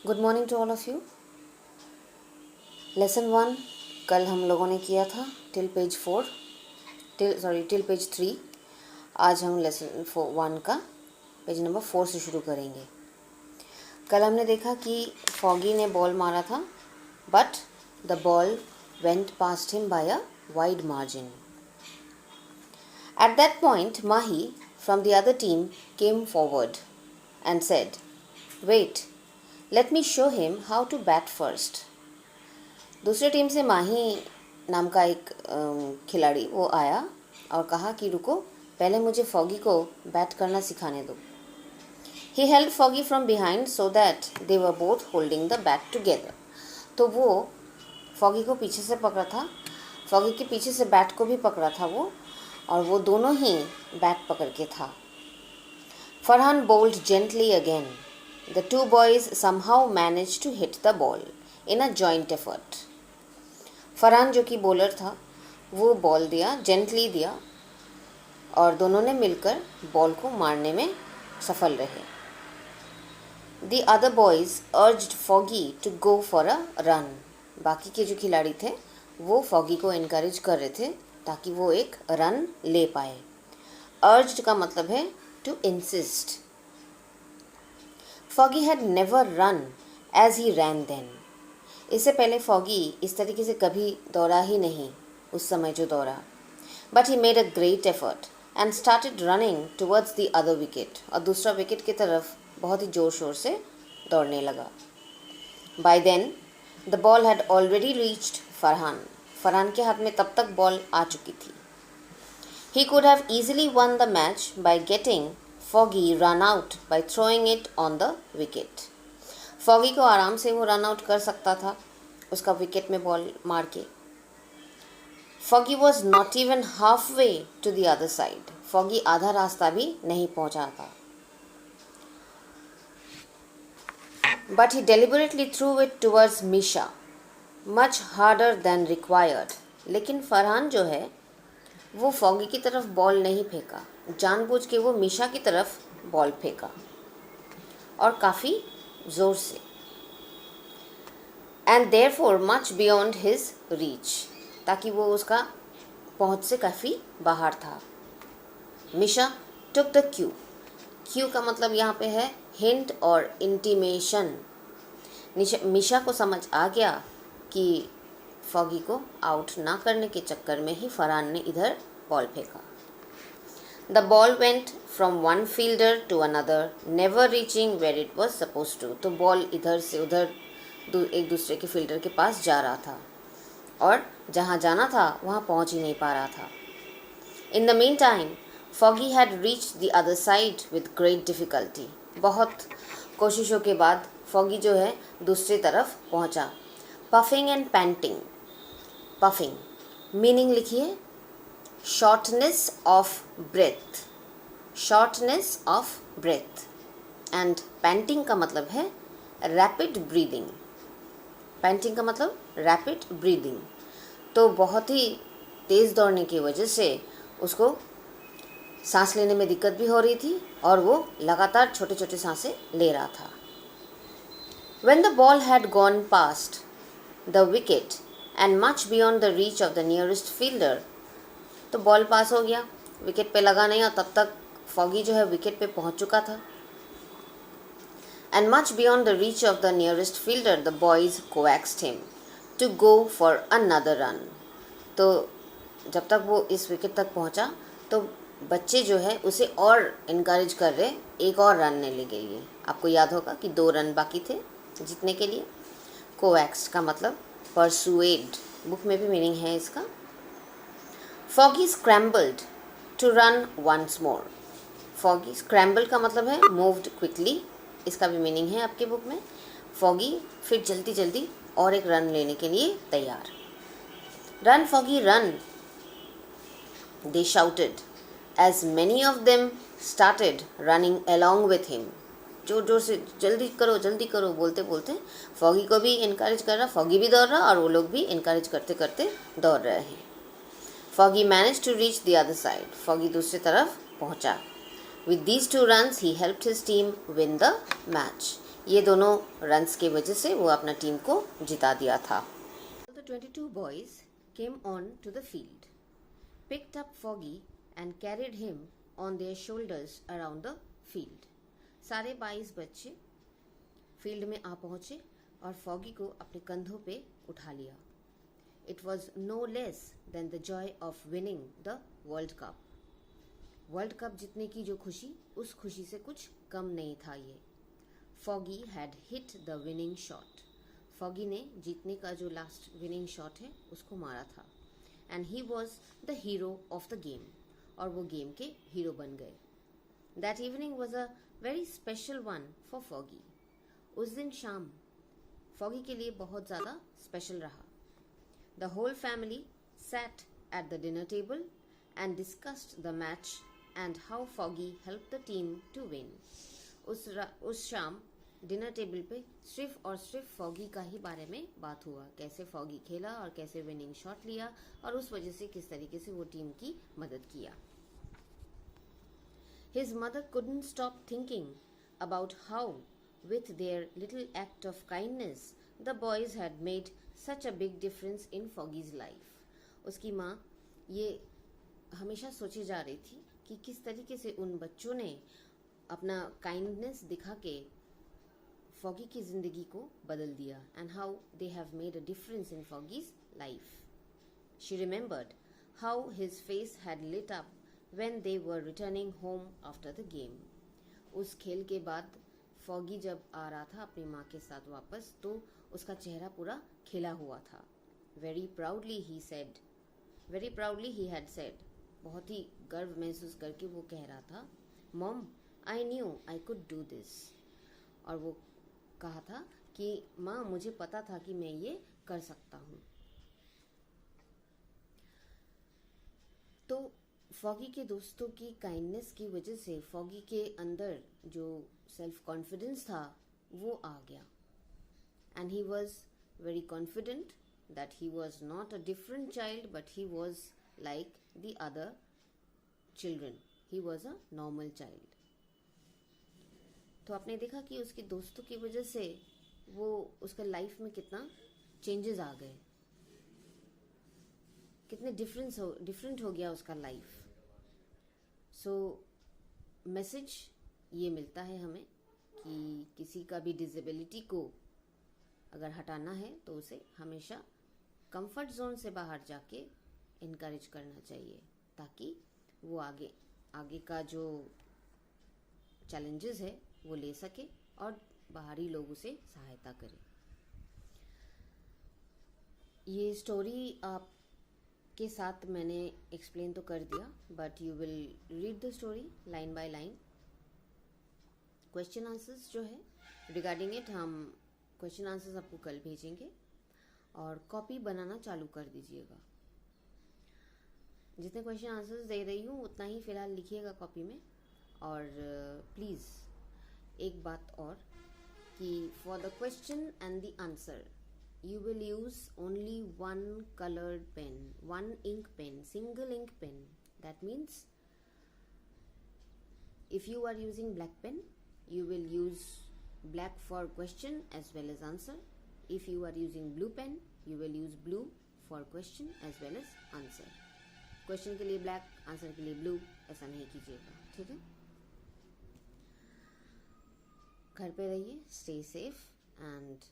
Good morning to all of you. Lesson 1 कल हम लोगों ने किया था टिल पेज 3। आज हम लेसन 1 का पेज नंबर 4 से शुरू करेंगे। कल हमने देखा कि फॉगी ने बॉल मारा था, but the ball went past him by a wide margin. At that point Mahi from the other team came forward and said, wait, let me show him how to bat first. दूसरी team से माही नाम का एक खिलाड़ी वो आया और कहा कि रुको, पहले मुझे फॉगी को बैट करना सिखाने दो। He held foggy from behind so that they were both holding the bat together. तो वो फॉगी को पीछे से पकड़ा था, फॉगी के पीछे से बैट को भी पकड़ा था वो, और वो दोनों ही बैट पकड़ के था। Farhan bowled gently again. The two boys somehow managed to hit the ball in a joint effort. Farhan जो कि बॉलर था वो बॉल दिया, जेंटली दिया, और दोनों ने मिलकर बॉल को मारने में सफल रहे। The other boys urged Foggy to go for a run. बाकी के जो खिलाड़ी थे वो फॉगी को इनकरेज कर रहे थे ताकि वो एक रन ले पाए। अर्ज्ड का मतलब है to insist. Foggy had never run as he ran then. इससे पहले फॉगी इस तरीके से कभी दौड़ा ही नहीं, उस समय जो दौड़ा। But he made a great effort and started running towards the other wicket. और दूसरा विकेट की तरफ बहुत ही जोर शोर से दौड़ने लगा। By then, the ball had already reached Farhan. Farhan के हाथ में तब तक बॉल आ चुकी थी। He could have easily won the match by getting Foggy run out by throwing it on the wicket. Foggy को आराम से वो रन आउट कर सकता था उसका विकेट में बॉल मार के। Foggy was not even halfway to the other side. Foggy आधा रास्ता भी नहीं पहुंचा था। But he deliberately threw it towards Misha, much harder than required. लेकिन फरहान जो है वो फॉगी की तरफ बॉल नहीं फेंका, जानबूझ के वो मिशा की तरफ बॉल फेंका, और काफ़ी ज़ोर से। And therefore much beyond his reach, ताकि वो उसका पहुंच से काफ़ी बाहर था। मिशा टुक द क्यू। क्यू का मतलब यहाँ पे है हिंट और इंटीमेशन। मिशा को समझ आ गया कि फॉगी को आउट ना करने के चक्कर में ही फरहान ने इधर बॉल फेंका। The ball went from one fielder to another, never reaching where it was suppose to. तो बॉल इधर से उधर एक दूसरे के फील्डर के पास जा रहा था, और जहाँ जाना था वहाँ पहुँच ही नहीं पा रहा था। In the mean time foggy had reached the other side with great difficulty. बहुत कोशिशों के बाद फॉगी जो है दूसरी तरफ पहुँचा। Puffing and panting. Puffing meaning लिखिए, shortness of breath, shortness of breath. And panting का मतलब है रैपिड ब्रीदिंग। पैंटिंग का मतलब रैपिड ब्रीदिंग। तो बहुत ही तेज़ दौड़ने की वजह से उसको सांस लेने में दिक्कत भी हो रही थी, और वो लगातार छोटे छोटे सांसें ले रहा था। When the ball had gone past the wicket and much beyond the reach of the nearest fielder, तो बॉल पास हो गया, विकेट पे लगा नहीं, और तब तक फॉगी जो है विकेट पे पहुंच चुका था। And much beyond the reach of the nearest fielder, the boys coaxed him to go for another run. तो जब तक वो इस विकेट तक पहुंचा तो बच्चे जो है उसे और इनकरेज कर रहे एक और रन लेने के लिए। आपको याद होगा कि 2 रन बाकी थे जीतने के लिए। कोएक्स का मतलब परसुएड, बुक में भी मीनिंग है इसका। Foggy scrambled to run once more. Foggy scramble का मतलब है मूव्ड क्विकली, इसका भी मीनिंग है आपके बुक में। फॉगी फिर जल्दी जल्दी और एक रन लेने के लिए तैयार। Run Foggy run, they shouted as many of them started running along with him. जोर जोर से जल्दी करो बोलते बोलते फॉगी को भी इनकरेज कर रहा, फॉगी भी दौड़ रहा, और वो लोग भी इनकरेज करते करते दौड़ रहे हैं। Foggy manage to reach the other side. Foggy दूसरी तरफ पहुंचा। With these 2 runs he helped his team win the match. ये दोनों रन्स के वजह से वो अपना टीम को जिता दिया था. The 22 boys came on to the field, picked up Foggy and carried him on their shoulders around the field. सारे 22 बच्चे फील्ड में आ पहुंचे और फॉगी को अपने कंधों पे उठा लिया. It was no less than the joy of winning the World Cup. World cup जीतने की जो खुशी, उस खुशी से कुछ कम नहीं था ये. Foggy had hit the winning shot. Foggy ने जीतने का जो लास्ट विनिंग शॉट है उसको मारा था. And he was the hero of the game. और वो गेम के हीरो बन गए. That evening was a very special one for foggy. उस दिन शाम फॉगी के लिए बहुत ज़्यादा स्पेशल रहा. The whole family sat at the dinner table and discussed the match and how Foggy help the team to win. उस शाम डिनर टेबल पे सिर्फ और सिर्फ फॉगी का ही बारे में बात हुआ. कैसे फॉगी खेला और कैसे विनिंग शॉट लिया और उस वजह से किस तरीके से वो टीम की मदद किया. His mother couldn't stop thinking about how, with their little act of kindness, the boys had made such a big difference in Foggy's life. उसकी माँ ये हमेशा सोची जा रही थी कि किस तरीके से उन बच्चों ने अपना काइंडनेस दिखा के फॉगी की जिंदगी को बदल दिया. And how they have made a difference in Foggy's life. She remembered how his face had lit up when they were returning home after the game. उस खेल के बाद फॉगी जब आ रहा था अपनी माँ के साथ वापस, तो उसका चेहरा पूरा खिला हुआ था. Very proudly he had said. बहुत ही गर्व महसूस करके वो कह रहा था, mom I knew I could do this. और वो कहा था कि माँ मुझे पता था कि मैं ये कर सकता हूँ. तो फॉगी के दोस्तों की काइंडनेस की वजह से फॉगी के अंदर जो सेल्फ कॉन्फिडेंस था वो आ गया. And he was very confident that he was not a different child but he was like the other children. He was a normal child. तो आपने देखा कि उसके दोस्तों की वजह से वो उसका लाइफ में कितना चेंजेस आ गए, कितने डिफरेंट हो गया उसका लाइफ. सो मैसेज ये मिलता है हमें कि किसी का भी डिसेबिलिटी को अगर हटाना है तो उसे हमेशा कंफर्ट जोन से बाहर जाके इनकरेज करना चाहिए, ताकि वो आगे का जो चैलेंजेस है वो ले सके और बाहरी लोग उसे सहायता करें. ये स्टोरी आपके साथ मैंने एक्सप्लेन तो कर दिया, but you will read the story line by line. Question answers जो है रिगार्डिंग इट, हम क्वेश्चन आंसर्स आपको कल भेजेंगे और कॉपी बनाना चालू कर दीजिएगा. जितने क्वेश्चन आंसर्स दे रही हूँ उतना ही फ़िलहाल लिखिएगा कॉपी में. और प्लीज़ एक बात और कि for the question and the answer you will use only one colored pen, one ink pen, single ink pen. That means if you are using black pen, you will use black for question as well as answer. If you are using blue pen, you will use blue for question as well as answer. Question के लिए black, answer के लिए blue, ऐसा नहीं कीजिएगा, ठीक है. घर पे रहिए, स्टे सेफ एंड